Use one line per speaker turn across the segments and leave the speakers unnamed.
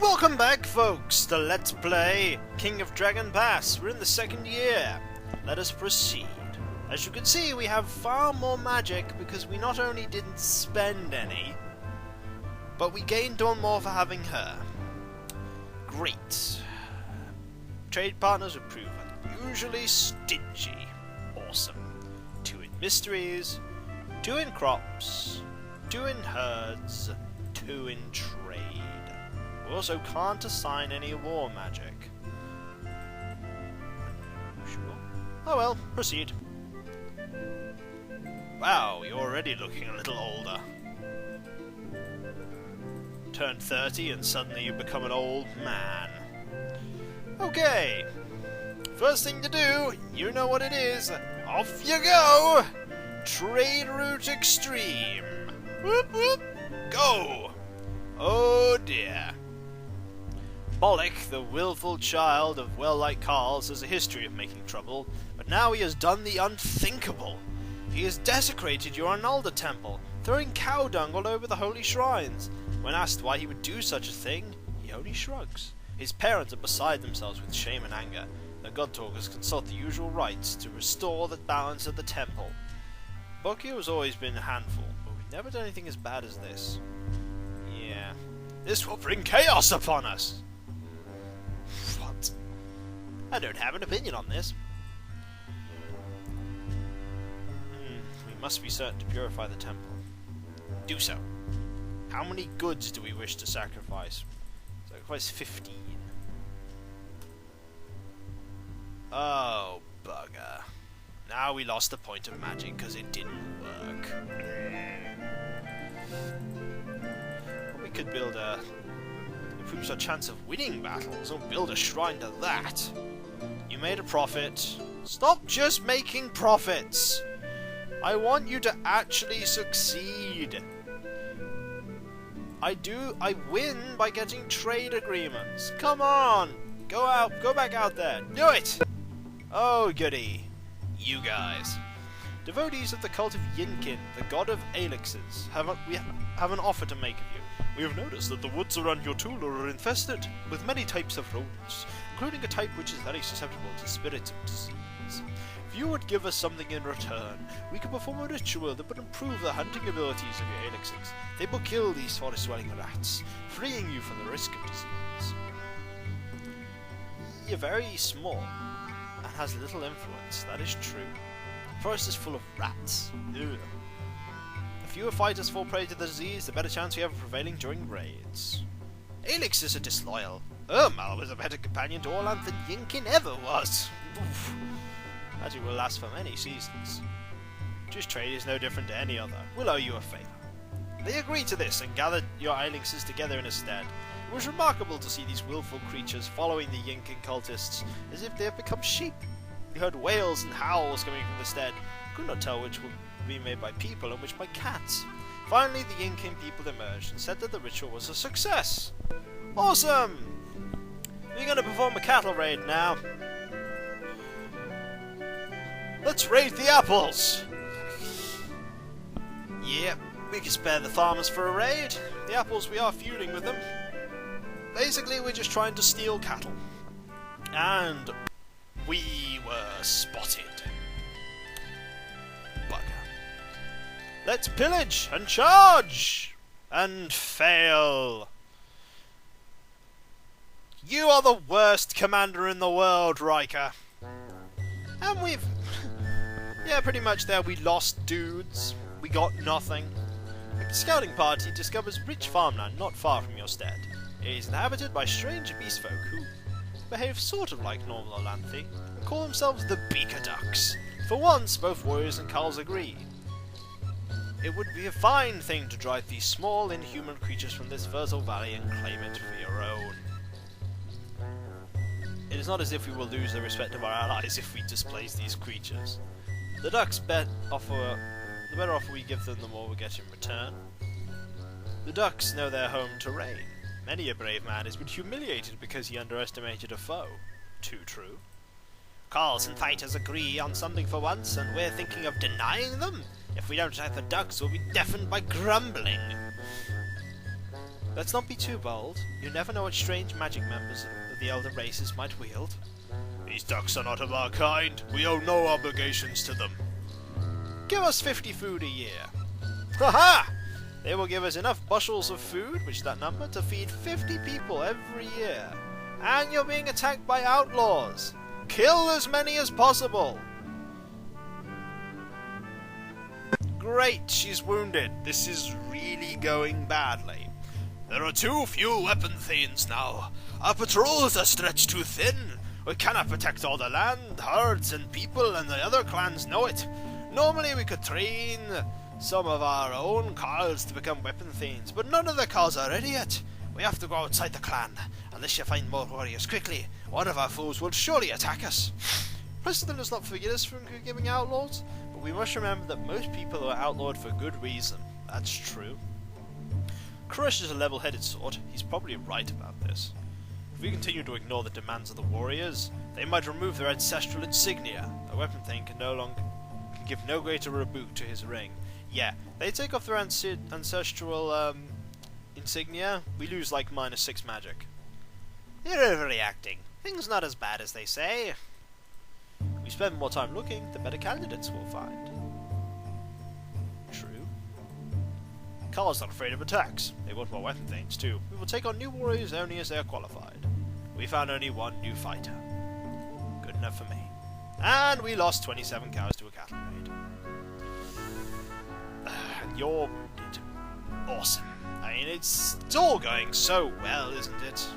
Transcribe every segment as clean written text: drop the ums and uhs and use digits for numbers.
Welcome back, folks, to Let's Play King of Dragon Pass. We're in the second year. Let us proceed. As you can see, we have far more magic because we not only didn't spend any, but we gained one more for having her. Great. Trade partners are proven usually stingy. Awesome. 2 in mysteries, 2 in crops, 2 in herds, 2 in trade. We also can't assign any war magic. Sure. Oh well, proceed. Wow, you're already looking a little older. Turn 30 and suddenly you become an old man. Okay. First thing to do, you know what it is. Off you go! Trade route extreme. Whoop whoop. Go! Oh dear. Bollock, the willful child of well-like Carls, has a history of making trouble, but now he has done the unthinkable. He has desecrated your Arnalda temple, throwing cow dung all over the holy shrines. When asked why he would do such a thing, he only shrugs. His parents are beside themselves with shame and anger. The god-talkers consult the usual rites to restore the balance of the temple. Bokio has always been a handful, but we've never done anything as bad as this. Yeah. This will bring chaos upon us! What? I don't have an opinion on this. We must be certain to purify the temple. Do so. How many goods do we wish to sacrifice? Sacrifice 15. Oh, bugger. Now we lost the point of magic because it didn't work. We could build a... improves our chance of winning battles, or build a shrine to that. You made a profit. Stop just making profits! I want you to actually succeed. I win by getting trade agreements. Come on! Go back out there. Do it! Oh, goody. You guys. Devotees of the cult of Yinkin, the god of elixirs, we have an offer to make of you. We have noticed that the woods around your tool are infested with many types of rodents, including a type which is very susceptible to spirits of disease. If you would give us something in return, we could perform a ritual that would improve the hunting abilities of your elixirs. They will kill these forest-dwelling rats, freeing you from the risk of disease. You're very small, and has little influence, that is true. The forest is full of rats. Ugh. The fewer fighters fall prey to the disease, the better chance we have of prevailing during raids. Elixirs are disloyal. Mal was a better companion to Orlanth than Yinkin ever was. Oof. Magic will last for many seasons. Just trade is no different to any other. We'll owe you a favour. They agreed to this and gathered your elixirs together in a stead. It was remarkable to see these willful creatures following the Yinkin cultists as if they had become sheep. We heard wails and howls coming from the stead. Could not tell which would be made by people and which by cats. Finally, the Yinkin people emerged and said that the ritual was a success. Awesome! We're going to perform a cattle raid now. Let's raid the apples! Yep, we can spare the farmers for a raid. The apples, we are feuding with them. Basically, we're just trying to steal cattle. And we were spotted. Bugger. Let's pillage and charge! And fail. You are the worst commander in the world, Riker. And we've... yeah, pretty much there we lost dudes. We got nothing. The scouting party discovers rich farmland not far from your stead. It is inhabited by strange beast folk who behave sort of like normal Orlanthi and call themselves the Beaker Ducks. For once, both warriors and Carls agree. It would be a fine thing to drive these small, inhuman creatures from this fertile valley and claim it for your own. It is not as if we will lose the respect of our allies if we displace these creatures. The ducks the better offer we give them, the more we get in return. The ducks know their home terrain. Many a brave man has been humiliated because he underestimated a foe. Too true. Carls and fighters agree on something for once, and we're thinking of denying them? If we don't attack the ducks, we'll be deafened by grumbling. Let's not be too bold. You never know what strange magic members of the elder races might wield. These ducks are not of our kind. We owe no obligations to them. Give us 50 food a year. Ha-ha! They will give us enough bushels of food, which is that number, to feed 50 people every year. And you're being attacked by outlaws. Kill as many as possible. Great, she's wounded. This is really going badly. There are too few weapon thanes now. Our patrols are stretched too thin. We cannot protect all the land, herds and people, and the other clans know it. Normally we could train some of our own carls to become weapon thanes, but none of the carls are ready yet. We have to go outside the clan. Unless you find more warriors quickly, one of our foes will surely attack us. Precedent does not forget us from giving outlaws, but we must remember that most people are outlawed for good reason. That's true. Crush is a level-headed sort. He's probably right about this. If we continue to ignore the demands of the warriors, they might remove their ancestral insignia. A weapon thing can give no greater rebuke to his ring. Yeah, they take off their ancestral insignia. We lose like -6 magic. You're overreacting. Things not as bad as they say. We spend more time looking, the better candidates we'll find. True. Carl's not afraid of attacks. They want more weapon things too. We will take on new warriors only as they are qualified. We found only one new fighter. Good enough for me. And we lost 27 cows to a cattle raid. And you're wounded. Awesome. I mean, it's all going so well, isn't it?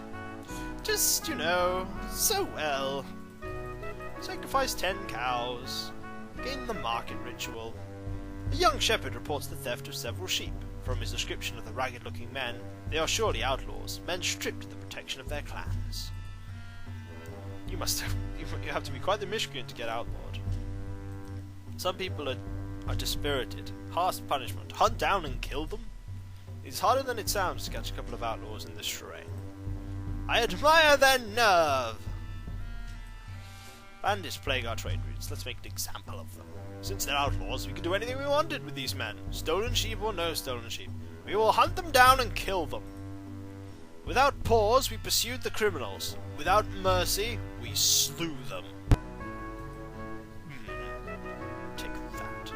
Just, you know, so well. Sacrifice 10 cows. Gain the market ritual. A young shepherd reports the theft of several sheep. From his description of the ragged-looking men, they are surely outlaws, men stripped of the protection of their clans. You have to be quite the miscreant to get outlawed. Some people are dispirited. Harsh punishment. Hunt down and kill them? It's harder than it sounds to catch a couple of outlaws in this terrain. I admire their nerve! Bandits plague our trade routes. Let's make an example of them. Since they're outlaws, we can do anything we wanted with these men. Stolen sheep or no stolen sheep. We will hunt them down and kill them. Without pause, we pursued the criminals. Without mercy, we slew them. Take that.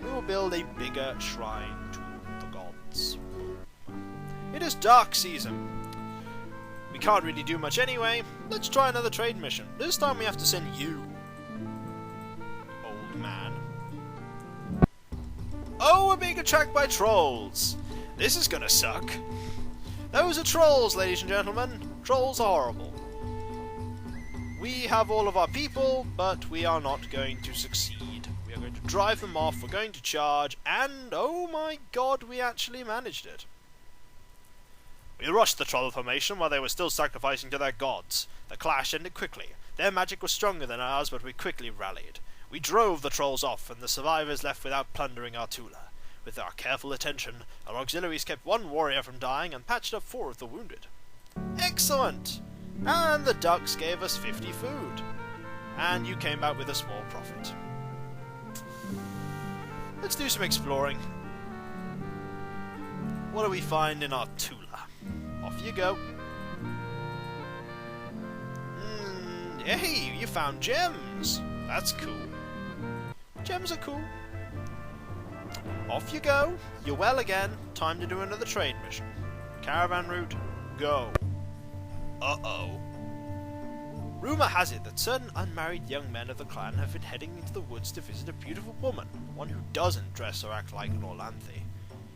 We will build a bigger shrine to the gods. It is dark season. We can't really do much anyway. Let's try another trade mission. This time we have to send you. Old man. Oh, we're being attacked by trolls. This is gonna suck. Those are trolls, ladies and gentlemen. Trolls are horrible. We have all of our people, but we are not going to succeed. We are going to drive them off, we're going to charge, and oh my god, we actually managed it. We rushed the troll formation while they were still sacrificing to their gods. The clash ended quickly. Their magic was stronger than ours, but we quickly rallied. We drove the trolls off, and the survivors left without plundering our Tula. With our careful attention, our auxiliaries kept one warrior from dying and patched up 4 of the wounded. Excellent! And the ducks gave us 50 food. And you came back with a small profit. Let's do some exploring. What do we find in our Tula? Off you go. Hey, you found gems! That's cool. Gems are cool. Off you go. You're well again. Time to do another trade mission. Caravan route, go. Uh-oh. Rumour has it that certain unmarried young men of the clan have been heading into the woods to visit a beautiful woman, one who doesn't dress or act like an Orlanthe.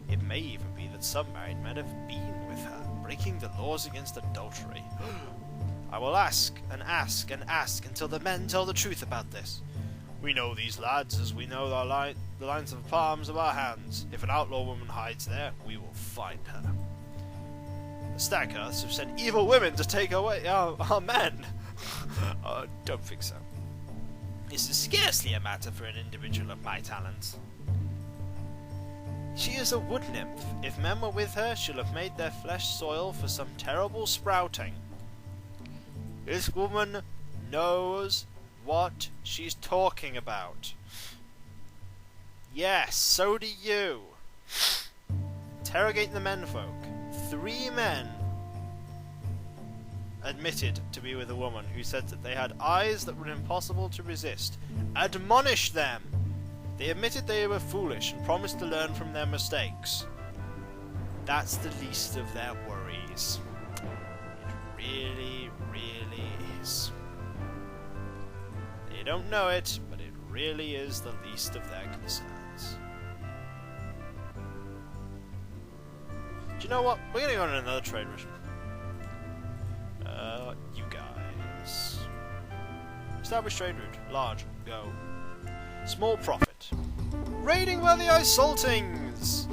It may even be that some married men have been with her, breaking the laws against adultery. I will ask and ask and ask until the men tell the truth about this. We know these lads as we know the lines of palms of our hands. If an outlaw woman hides there, we will find her. The Stackhursts have sent evil women to take away our men. Don't think so. This is scarcely a matter for an individual of my talents. She is a wood nymph. If men were with her, she'll have made their flesh soil for some terrible sprouting. This woman knows what she's talking about. Yes, so do you. Interrogate the menfolk. 3 men admitted to be with a woman who said that they had eyes that were impossible to resist. Admonish them! They admitted they were foolish and promised to learn from their mistakes. That's the least of their worries. It really, really is. They don't know it, but it really is the least of their concerns. Do you know what? We're gonna go on another trade mission. You guys. Establish trade route. Large. Go. Small profit. Raiding by the Isoltings!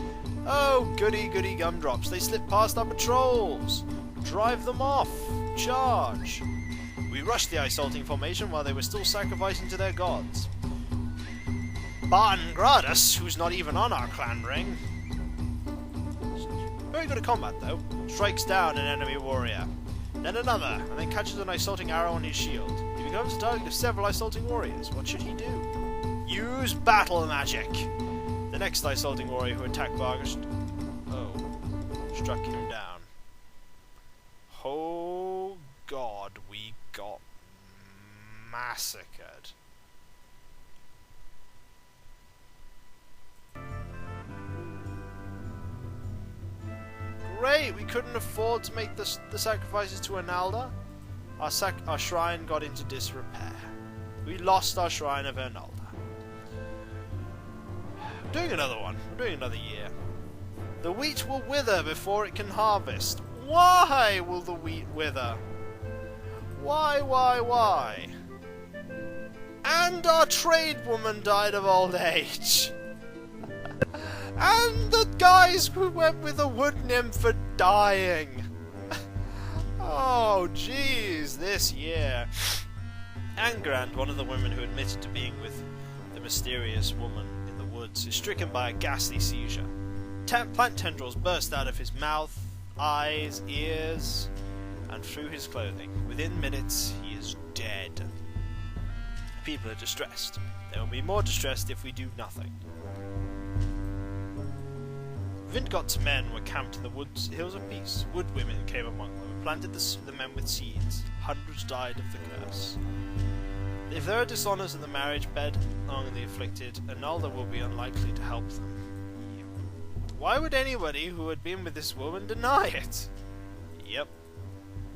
Oh, goody goody gumdrops. They slip past our patrols. Drive them off. Charge. We rushed the Isolting formation while they were still sacrificing to their gods. Barton Gradus, who's not even on our clan ring. Very good at combat, though. Strikes down an enemy warrior. Then another, and then catches an Isolting arrow on his shield. He becomes the target of several Isolting warriors. What should he do? Use battle magic! The next Isolting warrior who attacked Vargas... struck him down. Oh god, we got massacred. Great, we couldn't afford to make the sacrifices to Analda. Our shrine got into disrepair. We lost our shrine of Analda. I'm doing another one. I'm doing another year. The wheat will wither before it can harvest. Why will the wheat wither? Why? And our trade woman died of old age. And the guys who went with the wood nymph are dying. Oh, jeez, this year. Angrand, one of the women who admitted to being with the mysterious woman in the woods, is stricken by a ghastly seizure. Plant tendrils burst out of his mouth, eyes, ears, and through his clothing. Within minutes, he is dead. People are distressed. They will be more distressed if we do nothing. Vindgot's men were camped in the hills of peace. Wood women came among them and planted the men with seeds. Hundreds died of the curse. If there are dishonours in the marriage bed among the afflicted, Analda will be unlikely to help them. Why would anybody who had been with this woman deny it? Yep.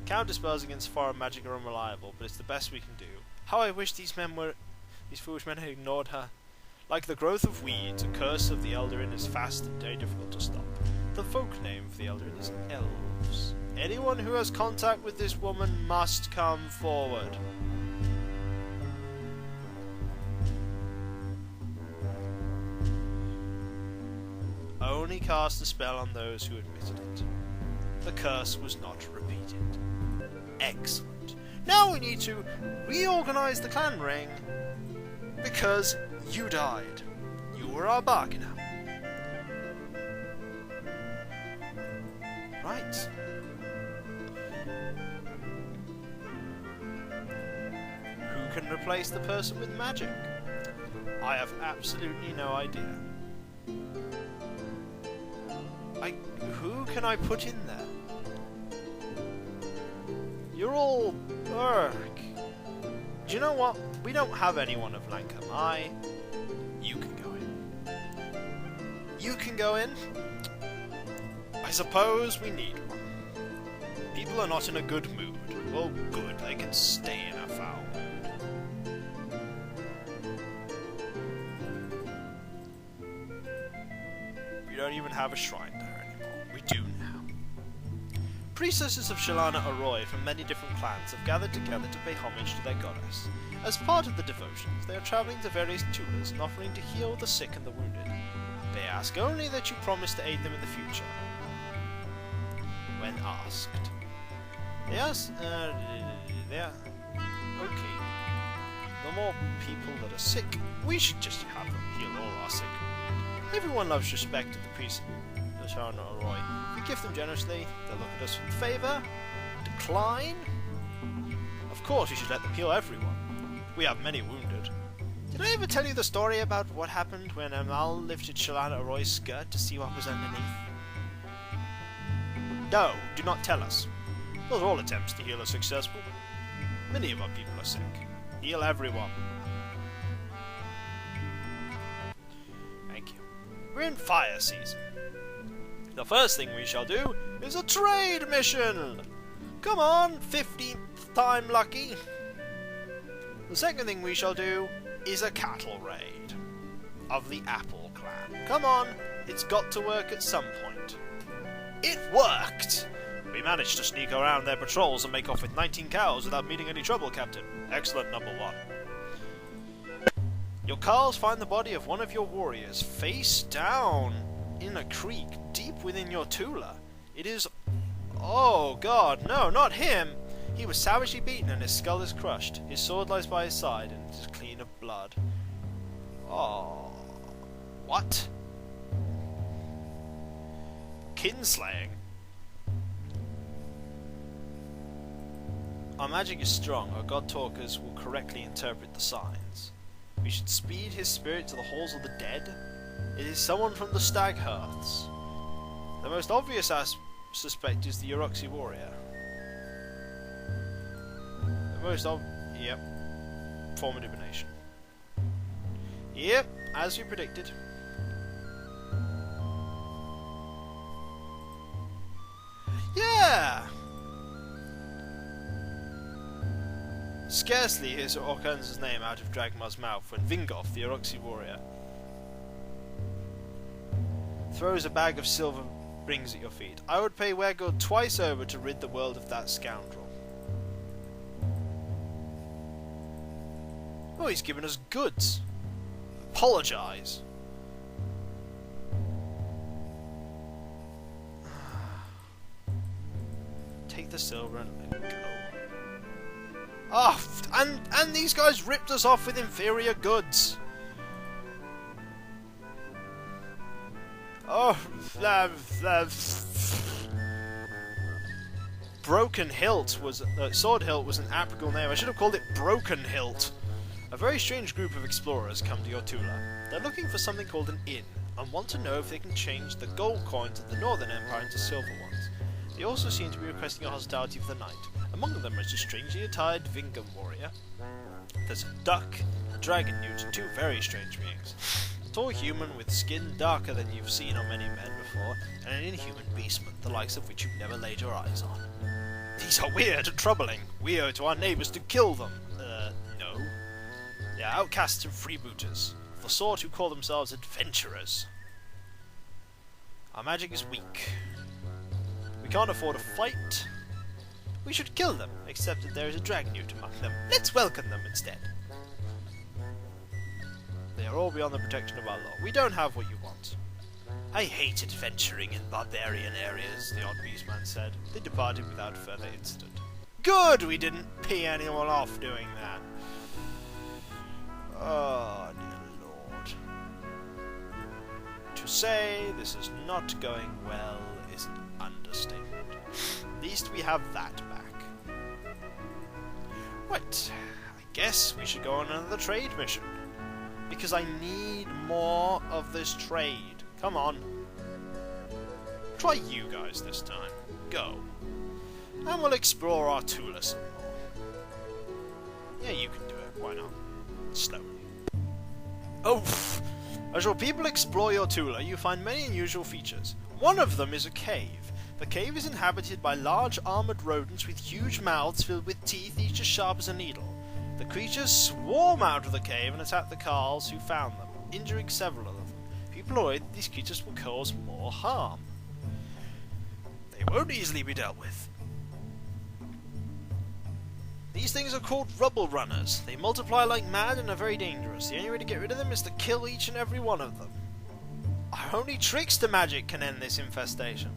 Counter spells against foreign magic are unreliable, but it's the best we can do. How I wish these foolish men had ignored her. Like the growth of weeds, a curse of the Eldarin is fast and very difficult to stop. The folk name for the Eldarin is Elves. Anyone who has contact with this woman must come forward. Only cast a spell on those who admitted it. The curse was not repeated. Excellent. Now we need to reorganize the clan ring because you died. You were our bargainer. Right. Who can replace the person with magic? I have absolutely no idea. Who can I put in there? You're all Berg. Do you know what? We don't have anyone of Lankamai. You can go in. You can go in? I suppose we need one. People are not in a good mood. Well, good, they can stay in a foul mood. We don't even have a shrine there anymore. We do now. Priestesses of Shalana Arroy from many different clans have gathered together to pay homage to their goddess. As part of the devotions, they are travelling to various tulas and offering to heal the sick and the wounded. They ask only that you promise to aid them in the future. When asked. They ask, okay. The more people that are sick, we should just have them heal all our sick. Everyone loves respect at the priest of Shalana Arroy. If we give them generously, they'll look at us with favour. Decline? Of course you should let them heal everyone. We have many wounded. Did I ever tell you the story about what happened when Amal lifted Shalana Arroy's skirt to see what was underneath? No, do not tell us. Not all attempts to heal are successful. Many of our people are sick. Heal everyone. Thank you. We're in fire season. The first thing we shall do is a trade mission! Come on, 15th time lucky! The second thing we shall do is a cattle raid of the Apple clan. Come on, it's got to work at some point. It worked! We managed to sneak around their patrols and make off with 19 cows without meeting any trouble, Captain. Excellent, number 1. Your Carls find the body of one of your warriors face down in a creek deep within your Tula. It is... Oh god, no, not him! He was savagely beaten and his skull is crushed. His sword lies by his side and it is clean of blood. Oh... What? Kinslaying? Our magic is strong. Our god talkers will correctly interpret the signs. We should speed his spirit to the halls of the dead. It is someone from the Stag Hearths. The most obvious suspect is the Uroxy warrior. The most yep. Form of divination. Yep, as we predicted. Yeah! Scarcely is Orkan's name out of Dragmar's mouth when Vingoff, the Uroxy warrior, throws a bag of silver rings at your feet. I would pay Wergold twice over to rid the world of that scoundrel. Oh, he's given us goods. Apologise. Take the silver and go. Oh, and these guys ripped us off with inferior goods. Oh, Broken Hilt was Sword Hilt was an applicable name. I should have called it Broken Hilt. A very strange group of explorers come to your Tula. They're looking for something called an inn and want to know if they can change the gold coins of the Northern Empire into silver ones. They also seem to be requesting your hospitality for the night. Among them is a strangely attired Vingam warrior. There's a duck, a dragon newt, and 2 very strange beings. A tall human with skin darker than you've seen on many men before, and an inhuman beastman, the likes of which you've never laid your eyes on. These are weird and troubling. We owe it to our neighbours to kill them. No. They are outcasts and freebooters, of the sort who call themselves adventurers. Our magic is weak. We can't afford a fight. We should kill them, except that there is a dragon newt among them. Let's welcome them instead. They are all beyond the protection of our law. We don't have what you want. I hate adventuring in barbarian areas, the odd beastman said. They departed without further incident. Good! We didn't pee anyone off doing that. Oh, dear Lord. To say this is not going well is an understatement. At least we have that back. Right, I guess we should go on another trade mission. Because I need more of this trade. Come on. Try you guys this time. Go. And we'll explore our Tula some more. Yeah, you can do it. Why not? Slowly. Oh! As your people explore your Tula, you find many unusual features. One of them is a cave. The cave is inhabited by large armoured rodents with huge mouths filled with teeth each as sharp as a needle. The creatures swarm out of the cave and attack the Carls who found them, injuring several of them. People are worried that these creatures will cause more harm. They won't easily be dealt with. These things are called rubble runners. They multiply like mad and are very dangerous. The only way to get rid of them is to kill each and every one of them. Only trickster magic can end this infestation.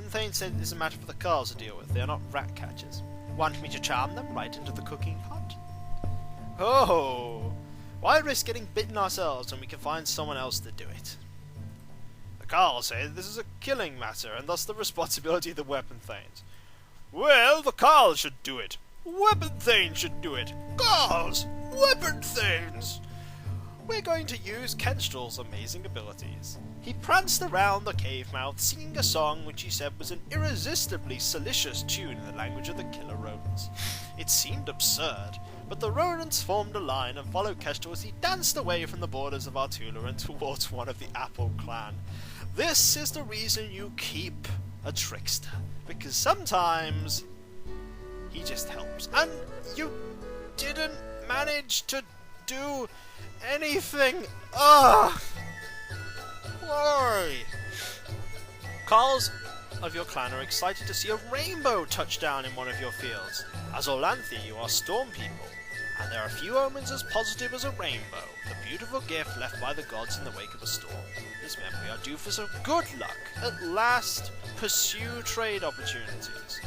Thane said it is a matter for the Carls to deal with. They are not rat catchers. Want me to charm them right into the cooking pot? Oh! Why risk getting bitten ourselves when we can find someone else to do it? The Carls say that this is a killing matter, and thus the responsibility of the Weapon Thanes. Well, the Carls should do it. Weapon Thanes should do it. Carls! Weapon Thanes! we're going to use Kestrel's amazing abilities. He pranced around the cave mouth singing a song which he said was an irresistibly salacious tune in the language of the killer rodents. It seemed absurd, but the rodents formed a line and followed Kestrel as he danced away from the borders of Artula and towards one of the Apple clan. This is the reason you keep a trickster, because sometimes he just helps. And you didn't manage to do anything. Ugh! Why? Carls of your clan are excited to see a rainbow touch down in one of your fields. As Orlanthi, you are storm people, and there are few omens as positive as a rainbow, the beautiful gift left by the gods in the wake of a storm. This meant we are due for some good luck. At last, pursue trade opportunities.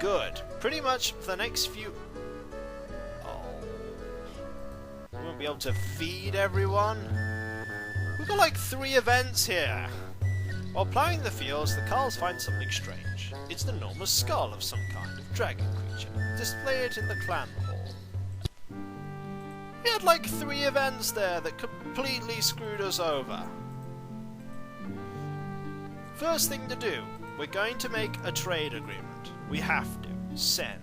Good. Pretty much for the next few... We won't be able to feed everyone. We've got like 3 events here. While ploughing the fields, the Carls find something strange. It's the enormous skull of some kind of dragon creature. Display it in the clan hall. We had like 3 events there that completely screwed us over. First thing to do, we're going to make a trade agreement. We have to. Send.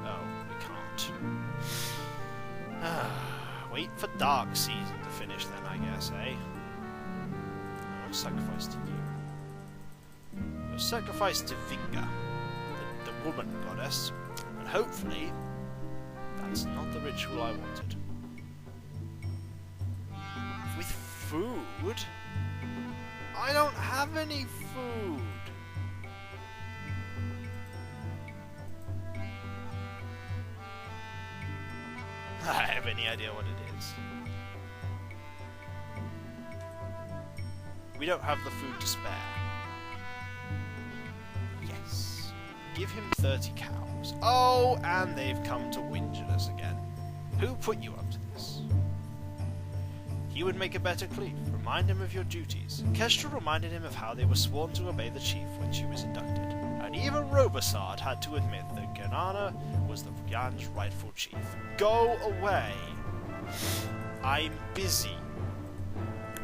Oh, we can't. Wait for dark season to finish then, I guess, eh? I'll sacrifice to you. I'll sacrifice to Vinga, the woman goddess, and hopefully that's not the ritual I wanted. With food? I don't have any food! I have any idea what it is. We don't have the food to spare. Yes. Give him 30 cows. Oh, and they've come to whinge at us again. Who put you up to this? He would make a better cleave. Remind him of your duties. Kestrel reminded him of how they were sworn to obey the chief when she was inducted. And even Robosard had to admit that Ganana was the Yan's rightful chief. Go away! I'm busy.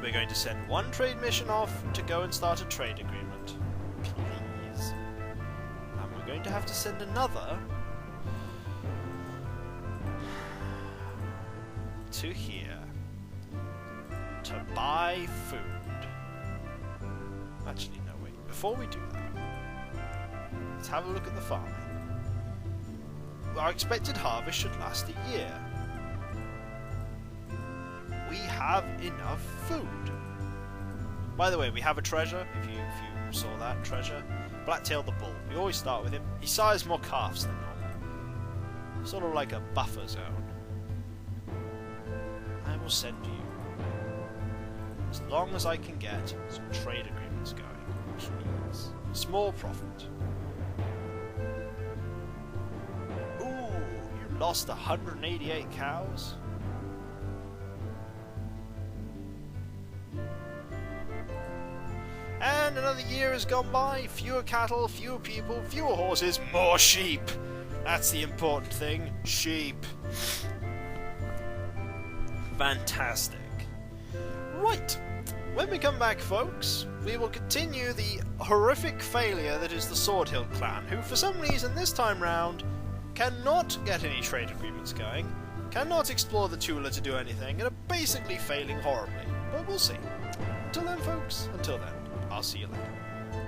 We're going to send 1 trade mission off to go and start a trade agreement. Please. And we're going to have to send another to here to buy food. Actually, no, wait. Before we do that, let's have a look at the farming. Our expected harvest should last a year. We have enough food. By the way, we have a treasure, if you saw that treasure. Blacktail the Bull. We always start with him. He sires more calves than normal. Sort of like a buffer zone. I will send you, as long as I can get some trade agreements going, please. Small profit. Ooh, you lost 188 cows? And another year has gone by. Fewer cattle, fewer people, fewer horses, more sheep. That's the important thing. Sheep. Fantastic. Right. When we come back, folks, we will continue the horrific failure that is the Sword Hill clan, who for some reason this time round cannot get any trade agreements going, cannot explore the Tula to do anything, and are basically failing horribly. But we'll see. Until then, folks, until then, I'll see you later.